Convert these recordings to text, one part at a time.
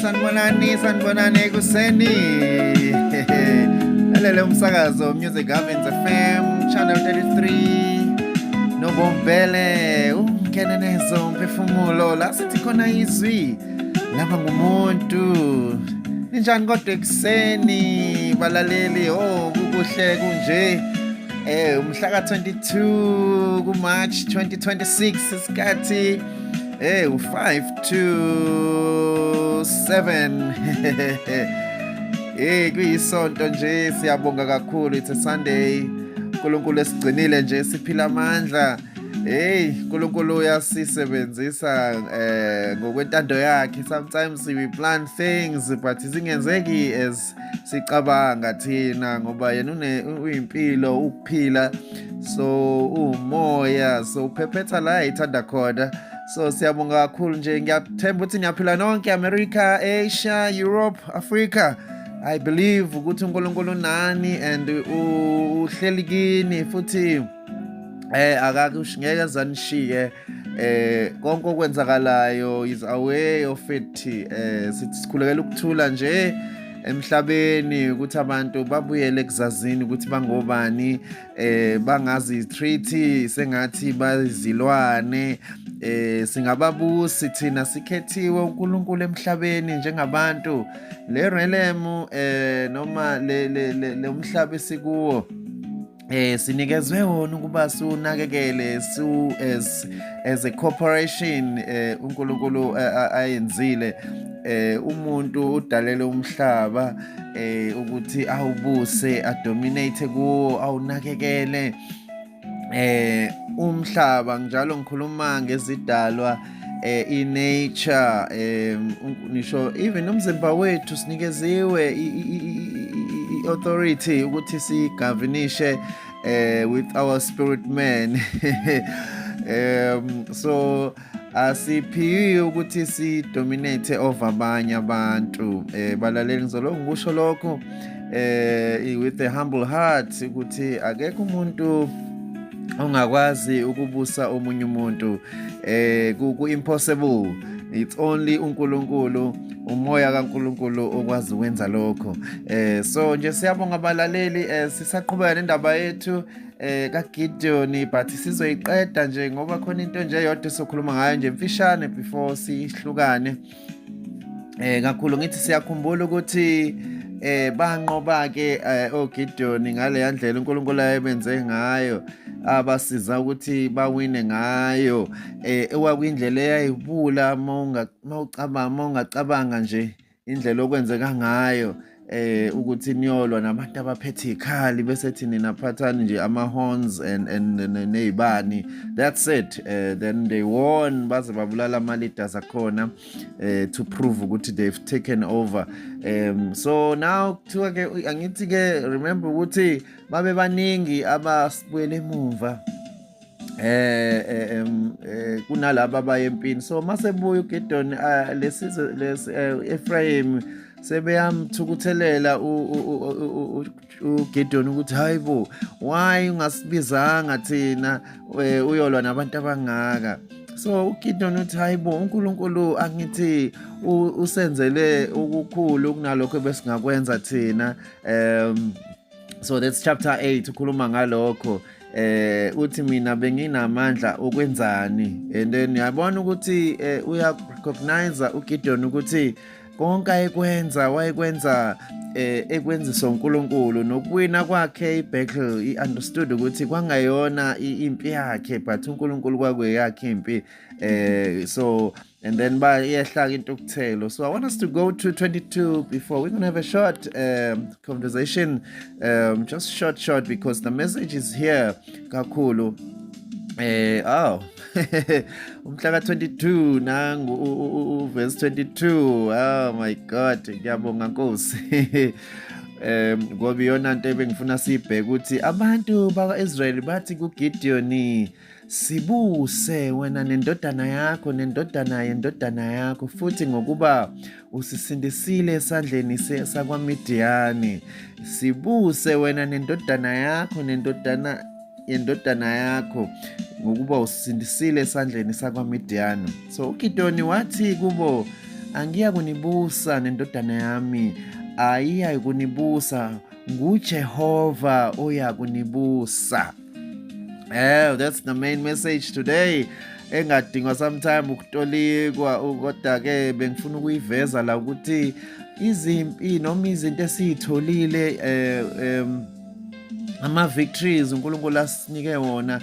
sanibonani ekuseni. Lalele umsakazo Music Havens FM Channel 33 Nobombele umkenenezo umphefumulo la sithi khona izwi laba ngumuntu. Ninjani kodwa ekuseni balaleli? Kukuhle kunje. Umhla ka-22 kuMarch 2026 isikhathi u5 to 7. Kuyisonto nje, siyabonga kakhulu. It's a Sunday. uNkulunkulu esigcinile nje, siphila amandla. uNkulunkulu uyasisebenzisa ngokwentando yakhe. Sometimes we plan things but zingenzeki as sicabanga thina, ngoba yena uyimpilo, ukuphila, so umoya, so uphephetha la ithanda khona. So siyabonga kakhulu nje. Ngiyathemba ukuthi niyaphila nonke, America, Asia, Europe, Africa. I believe ukuthi uNkulunkulu nani and uhleli kini futhi akakushingeke zanishiye. Konke okwenzakalayo is aware of it. Sithi sikhulekela ukuthula nje emhlabeni, ukuthi abantu babuyele ekuzazini ukuthi bangobani, bangazi treat sengathi bazilwane. Singababusi thina, sikhethiwe uNkulunkulu emhlabeni njengabantu. Le realm noma le umhlaba esikuwo sinikezwe wona ukuba sunakekele as a corporation. uNkulunkulu ayenzile umuntu, udalele umhlaba ukuthi awubuse, adominate kuwo, awunakekele umhlaba. Njalo ngikhuluma ngezidalwa, i-nature, nisho even umzimba wethu sinikeziwe i-authority ukuthi sigovernishe with our spirit man. So asiphiwe ukuthi si-dominate over abanye abantu. Balaleli, ngizoloko ngikusho lokho with a humble heart, ukuthi akekho umuntu ongakwazi ukubusa omunye umuntu. Ku-impossible. It's only uNkulunkulu, umoya kaNkulunkulu okwazi ukwenza lokho. So nje siyabonga balaleli. Sisaqhubeka nendaba yethu kaGideon, but sizoyiqeda nje ngoba khona into nje yodwa sokhuluma ngayo nje mfishane before sihlukane. Kakhulu ngithi siyakhumbula ukuthi banqoba ke oGideon ngale yandlela uNkulunkulu ayebenze ngayo, abasiza ukuthi bawine ngayo. Ekwakuyindlela eyayibula mawungacabanga nje indlela okwenzeka ngayo, ukuthi niyolwa nabantu abaphethe ikhali bese thini naphathani nje ama-horns and ney'bani. That's it. Then they won, baze babulala ama-leaders akhona to prove ukuthi they've taken over. So now kuthiwa-ke, angithi-ke remember ukuthi babe baningi abasibuyele emuva kunalaba abaye empini. So masebuya uGideon Ephraim sebeyamthukuthelela uGideon ukuthi hayibo, why ungasibizanga thina uyolwa nabantu abangaka? So uGideon uthi hayibo, uNkulunkulu angithi usenzele ukukhulu kunalokho besingakwenza thina. So that's chapter 8 ukhuluma ngalokho. Uthi mina benginamandla okwenzani, and then yabona ukuthi uya-recognize uGideon ukuthi konke wayekwenza ekwenziswa uNkulunkulu, nokuwina kwakhe i-battle i-understood ukuthi kwangayona impi yakhe but uNkulunkulu kwakuyakhe impi. So and then bayehla into okuthelo. So I want us to go to 22 before we're going to have a short conversation, just short because the message is here kakhulu. Umhla ka-22 nangu verse 22. Oh my God, ngiyabonga Nkosi. Ngoba iyona nto ebengifuna siyibheke ukuthi abantu bakwa-Israyeli bathi kuGideon, sibuse wena nendodana yakho nendodana yendodana yakho, futhi ngokuba usisindisile esandleni sakwaMidiyani. Sibuse wena nendodana yakho nendodana yendodana yakho ngokuba usindisile esandleni sakwaMidiyani. So uGideon wathi kubo, angiya kunibusa nendodana yami, ayiya kunibusa, nguJehova oyakunibusa. That's the main message today. Engadingwa sometime ukutolikwa, kodwa-ke bengifuna ukuyiveza la ukuthi izimpi noma izinto esiyitholile ama-victories uNkulunkulu asinike wona,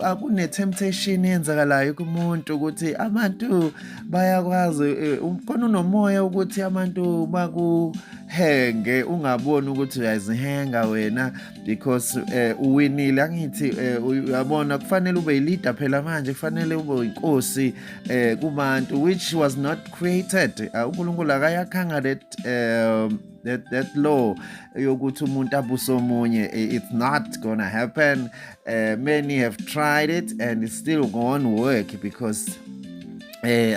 akune-temptation eyenzakalayo kumuntu ukuthi abantu bayakwazi, khona unomoya ukuthi abantu bakuhenge ungaboni ukuthi uyazihenga wena because uwinile. Angithi uyabona kufanele ube yi-leader phela manje, kufanele ube inkosi kubantu, which was not created. uNkulunkulu akayakhanga that law yokuthi umuntu abuse omunye. It's not gonna happen. Many have tried it and it's still gonna work because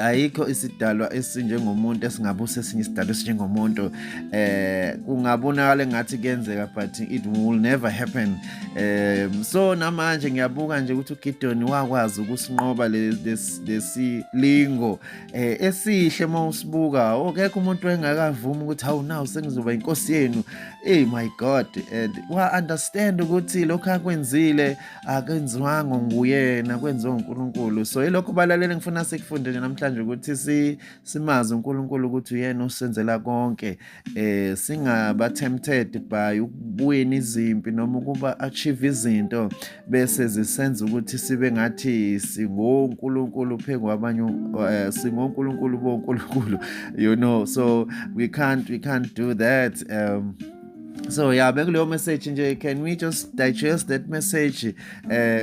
ayikho isidalwa esinjengomuntu esingabusa esinye isidalwa esinjengomuntu. Kungabonakala ngathi kuyenzeka but it will never happen. So namanje ngiyabuka nje ukuthi uGideon wakwazi ukusinqoba lesilingo esihle. Mawusibuka okekho umuntu engakavuma ukuthi hawu nawu sengizoba inkosi yenu. My God, and wa understand ukuthi lokho akwenzile akenziwanga nguyena, kwenziwa uNkulunkulu. So ilokho balalele ngifuna sikufunde namhlanje ukuthi simazi uNkulunkulu ukuthi uyena osenzela konke, singaba tempted by ukubuya izimpi noma ukuba achieve izinto bese zisenza ukuthi sibe ngathi singonkulunkulu phezu kwabanye, singonkulunkulu bonkulunkulu, so we can't do that. So yeah, bekuleyo message nje, can we just digest that message?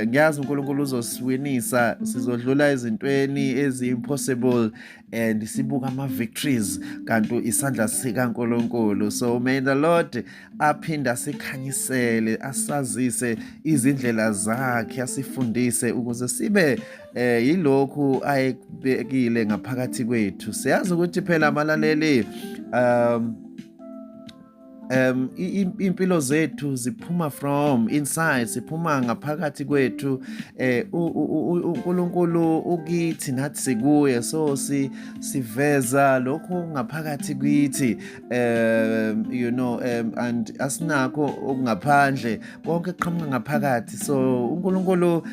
Ngiyazi uNkulunkulu uzosiwinisa, sizodlula ezintweni ezi-impossible and sibuka ama-victories kanti isandla sikaNkulunkulu. So may the Lord aphinde asikhanyisele, asazise izindlela zakhe, asifundise ukuze sibe yilokhu ayekubekile ngaphakathi kwethu. Siyazi ukuthi phela abalaleli, impilo zethu ziphuma from inside, siphuma ngaphakathi kwethu. uNkulunkulu ukithi nathi sikuye, so siveza lokho ngaphakathi kithi, and asinakho okungaphandle, konke kuqhamuka ngaphakathi. So uNkulunkulu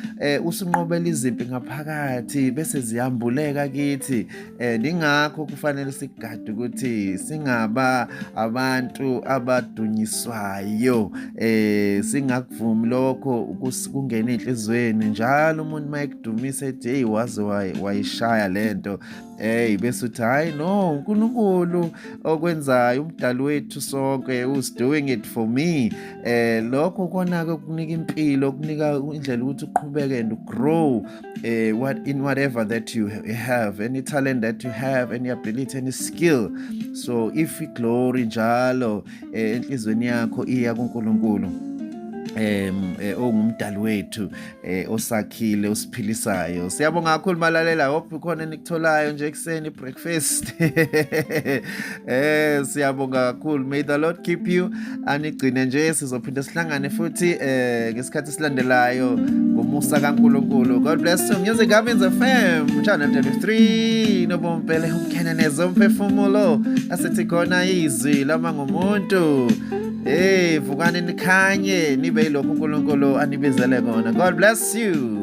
usinqobela izimpi ngaphakathi bese ziyambuleka kithi, and ingakho kufanele sigade ukuthi singaba abantu abadunyiswayo, singakuvumi lokho kungena enhlizweni. Njalo umuntu mayekudumisa ethi hey waze wayishaya lento, bese uthi hayi no, uNkulunkulu okwenzayo, umdali wethu sonke who's doing it for me. Lokho kona-ke kunika impilo, kunika indlela ukuthi uqhubeke and grow in whatever that you have, any talent that you have, any ability, any skill. So if glory njalo enhlizweni yakho iya kuNkulunkulu, ongumdali wethu, osakhile, osiphilisayo. Siyabonga kakhulu malalela, hope khona enikutholayo nje ekseni breakfast. Siyabonga kakhulu. May the Lord keep you, anigcine nje. Sizophinda sihlangane futhi ngesikhathi esilandelayo ngomusa kaNkulunkulu. God bless you. Music Happens FM channel 33 nobompele umkheneneza umphefumulo, asithi khona izwi lama ngumuntu. Vukani nikhanye nibe lokho uNkulunkulu anibizele kona. God bless you.